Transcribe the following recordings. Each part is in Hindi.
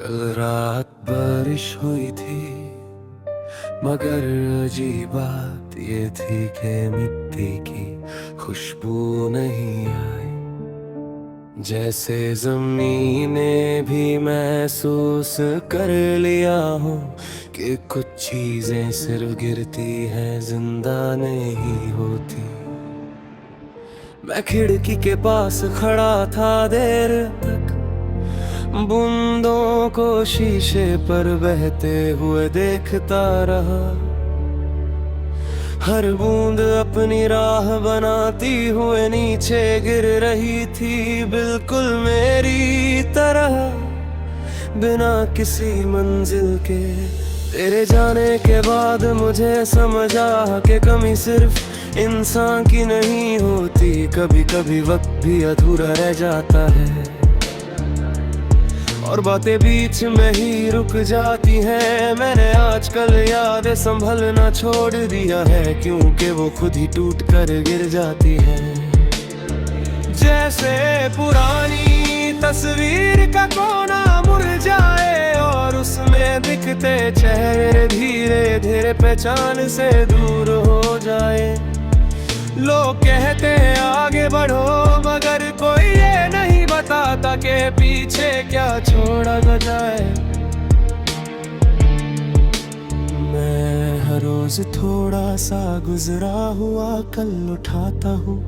कल रात बारिश हुई थी, मगर अजीब बात ये थी कि मिट्टी की खुशबू नहीं आई। जैसे ज़मीने भी महसूस कर लिया हूँ कि कुछ चीजें सिर्फ गिरती हैं, जिंदा नहीं होती। मैं खिड़की के पास खड़ा था देर तक, बूंदों को शीशे पर बहते हुए देखता रहा। हर बूंद अपनी राह बनाती हुए नीचे गिर रही थी, बिल्कुल मेरी तरह, बिना किसी मंजिल के। तेरे जाने के बाद मुझे समझा कि कमी सिर्फ इंसान की नहीं होती, कभी कभी वक्त भी अधूरा रह जाता है और बातें बीच में ही रुक जाती हैं। मैंने आजकल यादें संभलना छोड़ दिया है, क्योंकि वो खुद ही टूट कर गिर जाती हैं। जैसे पुरानी तस्वीर का कोना मुरझाए और उसमें दिखते चेहरे धीरे धीरे पहचान से दूर हो जाए। लोग कहते हैं आगे बढ़ो, मगर कोई ये नहीं बताता कि पीछे क्या छोड़ा जाए। मैं हर रोज थोड़ा सा गुजरा हुआ कल उठाता हूँ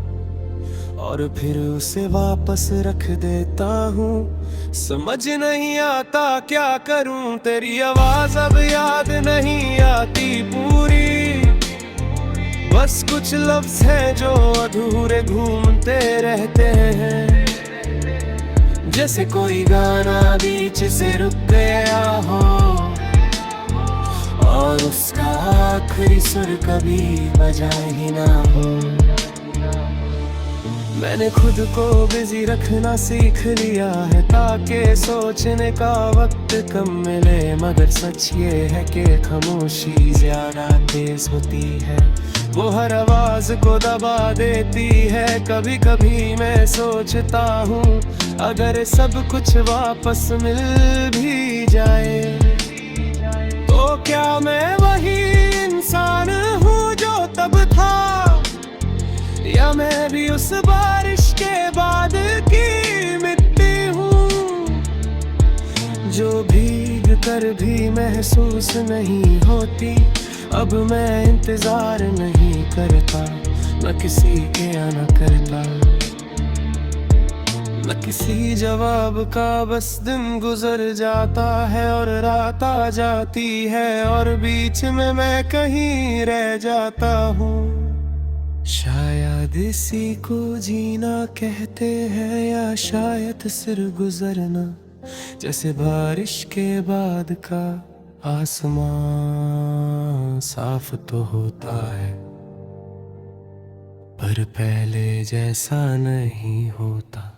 और फिर उसे वापस रख देता हूँ। समझ नहीं आता क्या करूँ, तेरी आवाज अब याद नहीं आती पूरी। बस कुछ लफ्ज हैं जो अधूरे घूमते रहते हैं, जैसे कोई गाना बीच से रुक गया हो और उसका आखिरी सुर कभी बजा ही ना हो। मैंने खुद को बिजी रखना सीख लिया है ताकि सोचने का वक्त कम मिले, मगर सच ये है कि खामोशी ज्यादा तेज होती है, वो हर आवाज को दबा देती है। कभी कभी मैं सोचता हूँ अगर सब कुछ वापस मिल भी जाए, तो क्या मैं वही इंसान हूँ जो तब था, या मैं भी उस बारिश के बाद की मिट्टी हूँ जो भीग कर भी महसूस नहीं होती। अब मैं इंतजार नहीं करता, न किसी के आना करता, न किसी जवाब का, बस दिन गुजर जाता है और रात आ जाती है और बीच में मैं कहीं रह जाता हूँ। शायद इसी को जीना कहते हैं, या शायद सिर्फ गुजरना, जैसे बारिश के बाद का आसमां साफ तो होता है पर पहले जैसा नहीं होता।